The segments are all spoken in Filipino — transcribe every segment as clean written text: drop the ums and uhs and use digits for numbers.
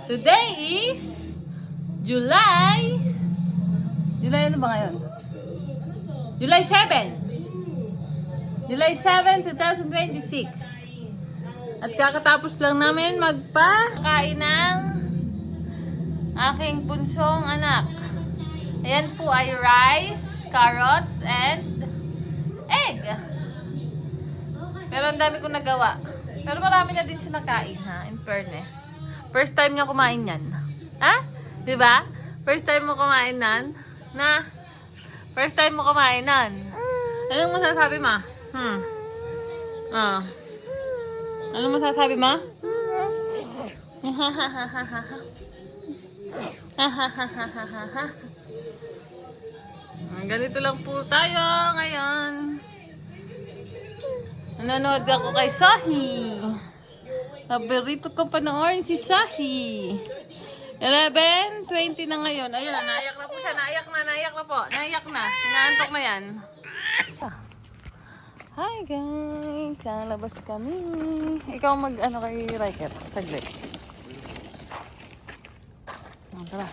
Today is July ano ba ngayon? July 7. July 7, 2026. At kakatapos lang namin magpakain ng aking punsong anak. Ayan po ay rice, carrots, and egg. Pero ang dami kong nagawa. Pero marami na din siya nakain, ha? In fairness. First time niya kumain yan. Ha? Diba? First time mo kumain nan? Na? First time mo kumain nan? Anong masasabi, ma? Anong masasabi, ma? Ganito lang po tayo ngayon. Nanonood ako kay Sahi. Paborito kong panoorin si Sahi. 11:20 na ngayon. Ayun na, naiyak na po siya. Naiyak na po. Naiyak na. Hinaantok na yan. Hi guys! Lalabas kami. Ikaw mag-ano kay Riker? Taglit. Tara.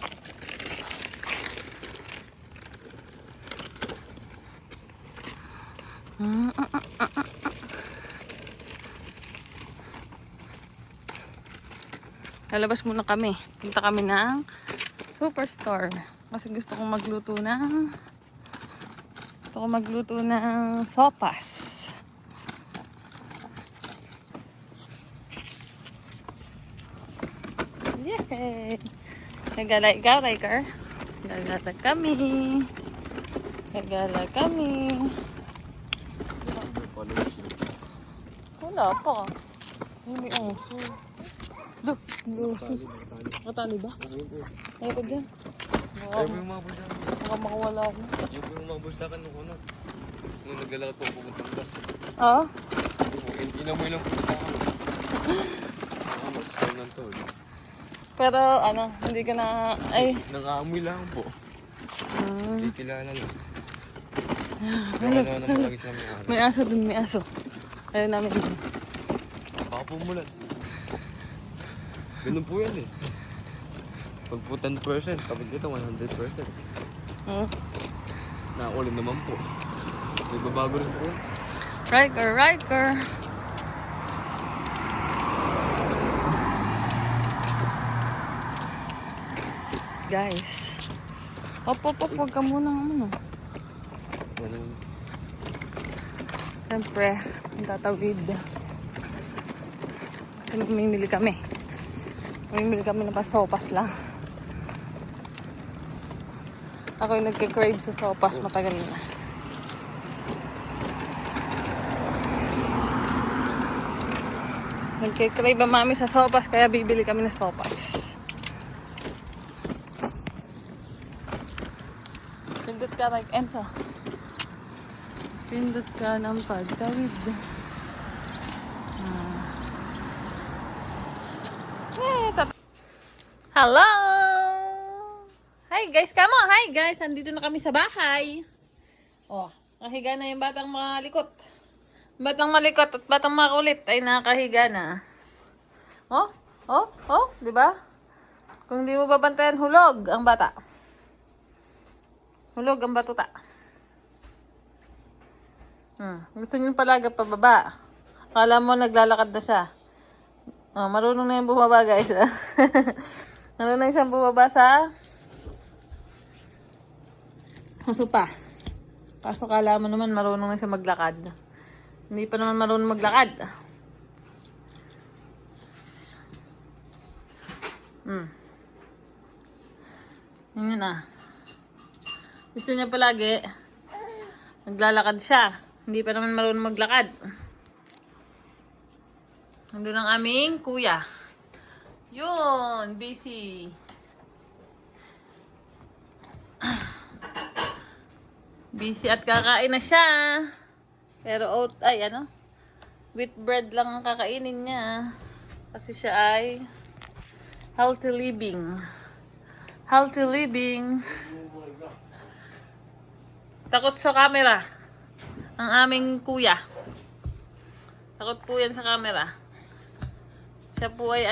Lalabas muna kami. Punta kami ng superstore. Kasi gusto kong magluto ng sopas. Yay! Nagala ikaw, Riker? Nagala kami. Wala pa. May aso. Look, nakatali ba? Ayaw ko dyan. Ayaw mo yung mabos sa akin. Baka makawala ako. Ayaw mo yung mabos sa akin nung ano. Nung naglalakad po pupuntang bus. Oo? Inamoy lang po sa akin. Style ng tol. Pero ano, hindi ka na... Ay. Nang-aamoy lang po. Hindi kilala lang. Ano palagi siya may araw. May aso dun, may aso. Ayaw namin dun. Baka pumulan. Ganun po yan eh. Pag po 10%, kapag dito 100%. Naulan naman po. May babago rin po yan. Riker. Guys. Op, huwag ka munang ano. Ganun. Siyempre, ang tatawid. Kasi mamimili kami. Mamimili kami ng pasopas lang. Ako yung nagka-crave sa sopas matagal na. Nagka-crave ang mami sa sopas kaya bibili kami ng sopas. Pindot ka like Enzo. Pindot ka ng pagtawid. Hello! Hi guys, come on! Hi guys! Andito na kami sa bahay. Oh, nakahiga na yung batang malikot. Batang malikot at batang makulit ay nakahiga na. Oh, di ba? Kung di mo babantayan, hulog ang bata. Hulog ang batuta. Gusto niyo palaga pababa. Akala mo naglalakad na siya. Oh, marunong na yung bumaba, guys. Marunong siyang bumaba sa sopa. Kaso kala mo naman marunong na siya maglakad. Hindi pa naman marunong maglakad. Yun na. Gusto niya palagi naglalakad siya. Hindi pa naman marunong maglakad. Nandun ang aming kuya. Yun, busy. Busy at kakain na siya. Pero wheat bread lang ang kakainin niya. Kasi siya ay healthy living. Healthy living. Takot sa camera. Ang aming kuya. Takot po yan sa camera. Siya po ay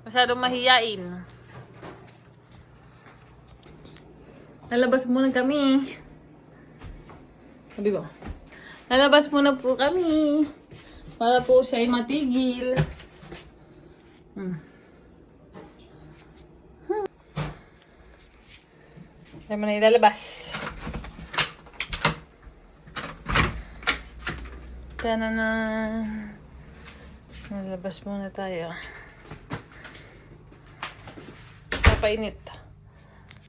Masyadong mahiyain. Lalabas muna kami. Sabi ba? Lalabas muna po kami. Para po siya ay matigil. Kaya mo na ilalabas. Tanana. Lalabas muna tayo. Papainit.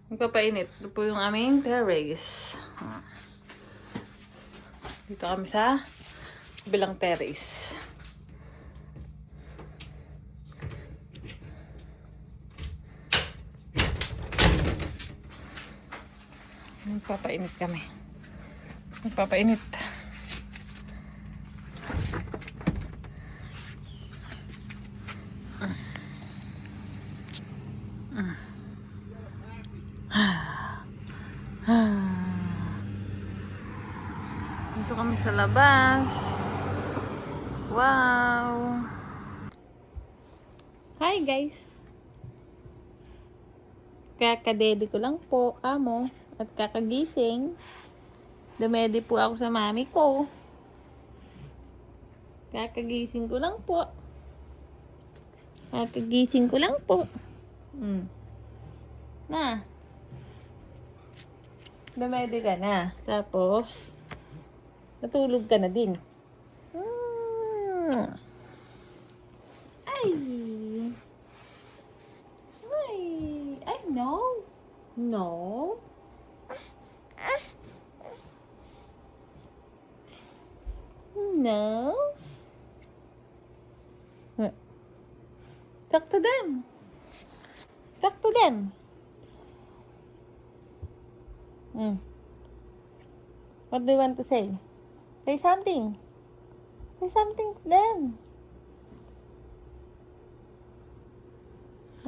Magpapainit. Ito po yung aming terrace. Dito kami sa bilang terrace. Magpapainit kami. Magpapainit. Dito kami sa labas. Wow! Hi guys! Kakadede ko lang po, amo. At kakagising. Dumedi po ako sa mami ko. Kakagising ko lang po. Kakagising ko lang po. Na. Dumedi ka na. Tapos, natulog ka na din. Ay. Ay. Ay, no. No. No. Talk to them. Talk to them. What do you want to say? Say something. Say something to them.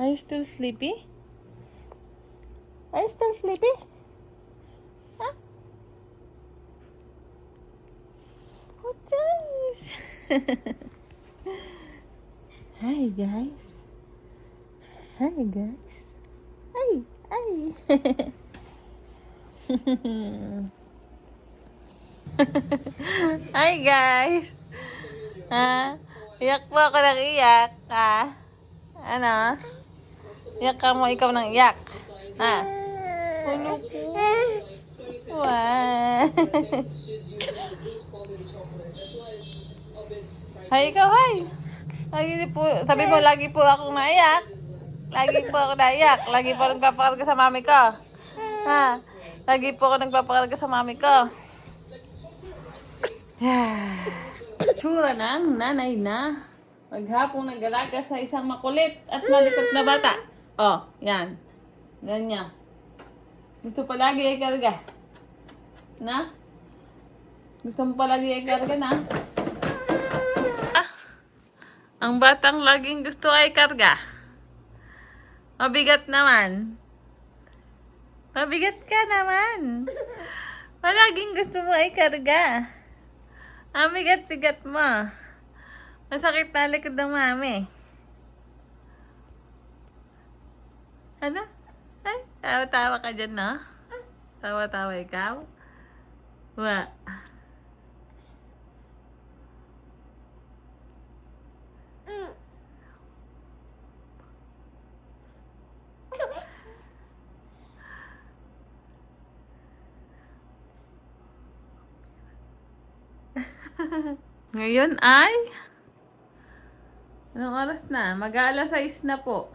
Are you still sleepy? Are you still sleepy? Huh? Oh, jeez. Hi, guys. Hi, guys. Hi. Hi. Hi, guys. Iyak po ako ng iyak. Ano? Iyak ka mo, ikaw ng iyak. Puno ko. Wow. Hi, ikaw, hi. Lagi po, sabi mo, lagi po akong naiyak. Lagi po ako naiyak. Lagi po nagpapakarga sa mami ko. Lagi po ako nagpapakarga sa mami ko. Tsura ng nanay na maghapong nag-alaga sa isang makulit at malikot na bata. Oh, yan. Ganyan. Gusto palagi ay karga. Na? Gusto mo palagi ay karga na? Ang batang laging gusto ay karga. Mabigat naman. Mabigat ka naman. Palaging gusto mo ay karga. Ang bigat-bigat mo. Masakit na likod ng mami. Ano? Ay, tawa-tawa ka dyan, no? Tawa-tawa ikaw? Wa. Ngayon ay anong oras na? Mag-aalas 6 na po.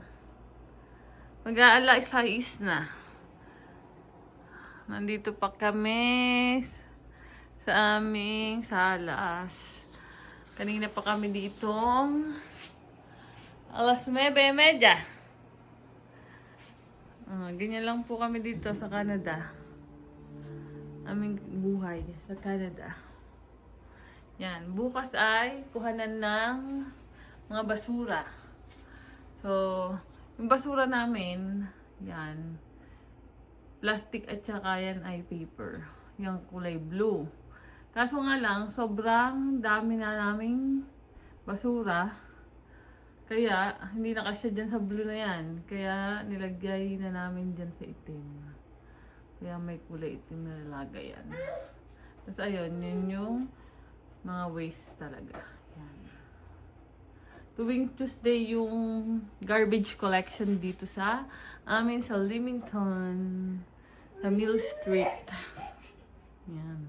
Mag-aalas 6 na. Nandito pa kami sa aming salas. Kanina pa kami ditong alas 9:30. Ganyan lang po kami dito sa Canada. Aming buhay sa Canada. Yan, bukas ay kuhanan ng mga basura. So, yung basura namin, yan, plastic at saka yan ay paper. Yung kulay blue. Kaso nga lang, sobrang dami na naming basura. Kaya, hindi na kasya dyan sa blue na yan. Kaya, nilagay na namin dyan sa itim. Kaya may kulay itim na nilagay yan. Tapos ayun, yun yung mga waste talaga. Yan. Tuwing Tuesday yung garbage collection dito sa amin sa Leamington, sa Mill Street. Yan.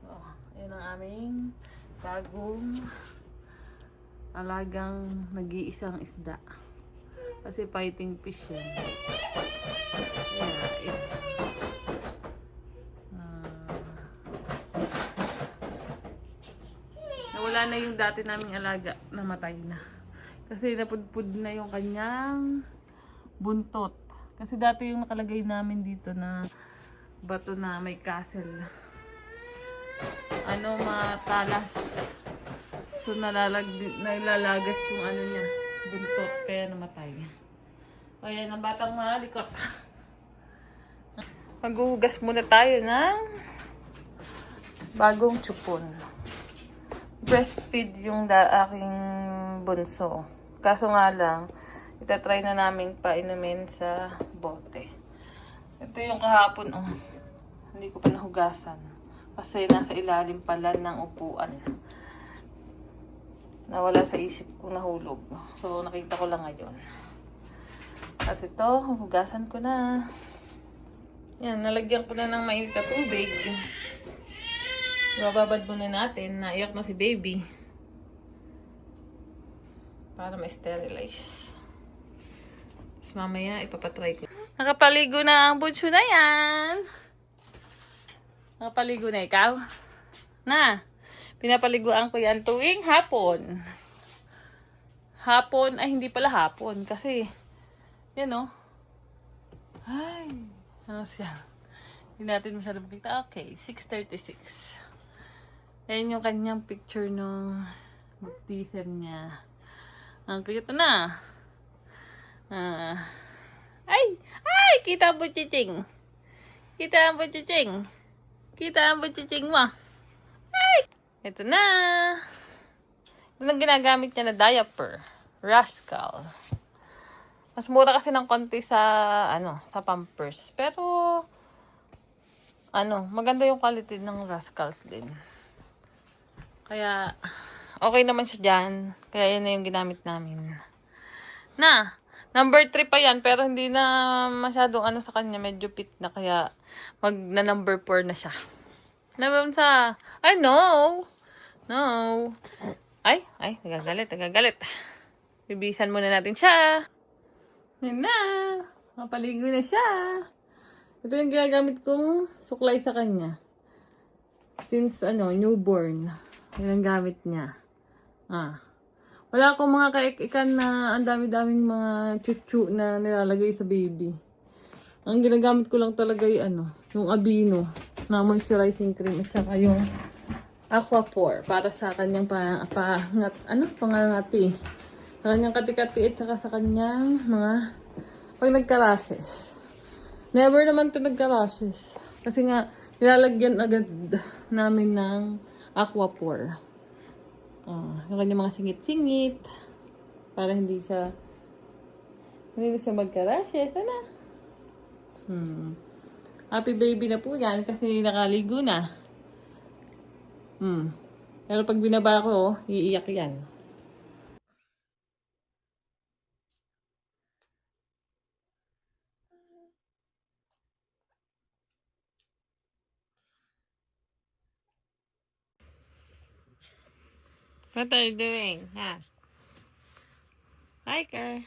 So, yun ang aming bagong alagang nag-iisang isda. Kasi fighting fish yan. Nawala na yung dati naming alaga, namatay na. Kasi napudpud na yung kanyang buntot. Kasi dati yung nakalagay namin dito na bato na may castle. Matalas. So nalalagas yung niya, buntot, kaya namatay. Kaya ng batang malikot. Maghuhugas muna tayo ng bagong chupon. Breastfeed yung aking bunso. Kaso nga lang, itatry na namin painumin sa bote. Ito yung kahapon, hindi ko pa nahugasan. Kasi nasa ilalim pala ng upuan. Nawala sa isip ko, nahulog. So, nakita ko lang ngayon. Kasi ito, hugasan ko na. Yan, nalagyan ko na ng mainit na tubig. Bababad muna natin. Naiyak na si baby. Para ma-sterilize. Tapos mamaya, ipapatry ko. Nakapaligo na ang bunso na yan. Nakapaligo na ikaw? Na! Pinapaliguan ko yan tuwing hapon. Hapon, ay hindi pala hapon. Kasi, yan Ay, ano siya? Hindi natin masyadong makita. Okay, 6:36. Yan yung kanyang picture nung baptism niya. Ang cute na. Ay! Kita ang butchiching. Kita ang butchiching. Kita ang butchiching mo. Ito na. Ito lang ginagamit niya na diaper. Rascal. Mas mura kasi ng konti sa, sa Pampers. Pero, maganda yung quality ng Rascals din. Kaya, okay naman siya dyan. Kaya yan na yung ginamit namin. Number 3 pa yan. Pero hindi na masyadong sa kanya. Medyo fit na. Kaya, na number 4 na siya. Nabamsa. Ay, no. Ay, nagagalit. Bibisan muna natin siya. Yan na. Mapaligo na siya. Ito yung ginagamit kong suklay sa kanya. Since, newborn. Yan ang gamit niya. Wala akong mga kaikikan na ang dami-daming mga chuchu na nilalagay sa baby. Ang ginagamit ko lang talaga yung Aveeno na moisturizing cream at saka yung Aquaphor para sa kanyang pangangati. Sa kanyang kati-kati at saka sa kanyang mga pag nagka-rashes. Never naman ito nagka-rashes. Kasi nga, nilalagyan agad namin ng Aquaphor. Yung kanyang mga singit-singit para hindi siya magka-rashes. Happy baby na po yan kasi nakaligo na. Pero pag binaba ko, iiyak yan. What are you doing? Riker.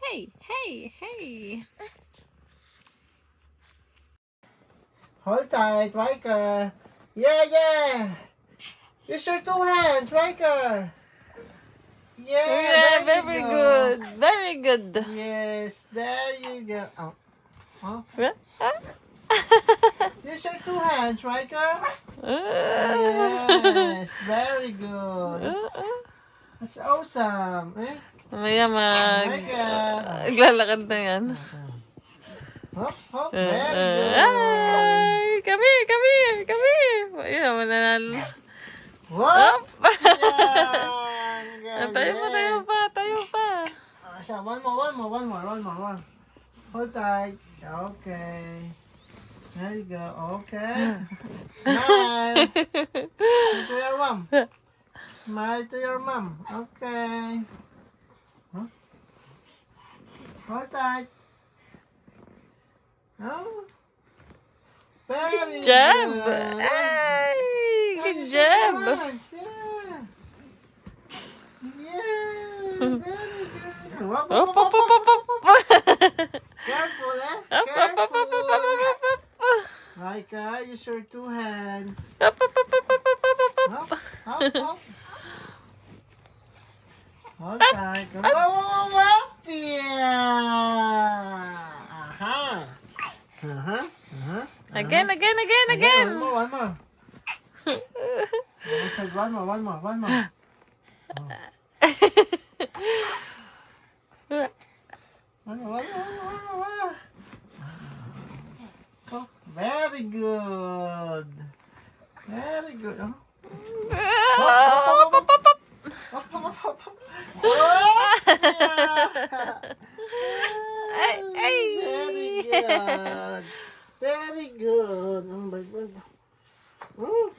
Hey. Hold tight, Riker. Yeah. Use your 2 hands, Riker. Yeah, there you go. Very good. Yes, there you go. Oh. Use your 2 hands, Riker. Yes, very good. That's awesome. Mamaya Riker. maglalakad na yan. Hop, hop. Very good. Ay, come here, come here, come here. Ayun naman nanalo. Hop. Hop. Yan. Tayo pa, tayo pa, tayo pa. Siya, one more. Hold tight. Okay. There you go. Okay. Smile. Smile to your mom. Smile to your mom. Okay. Huh? Hold tight. Oh. Very Job. good. Ay, good Nice job. hands, yeah. Yeah. Very good. Whoop, Hop, whoop, hop, whoop, hop, hop, whoop, hop. Careful, eh? Hop, hop, hop, hop, hop, hop, hop, Careful. hop, hop. Laika, use your two hands. Hop, hop, hop, hop, hop, hop, hop, hop. Hop, hop, hop. Hold tight. Whoa, whoa, whoa, whoa. Yeah. Aha. Uh-huh. Again. One more. One more. One more. One more. Oh, very good. Very good. Oh. Hop, hop, hop, hop. Hop. Oh, yeah. Ay. Very good. Very good. Oh my God. Oh.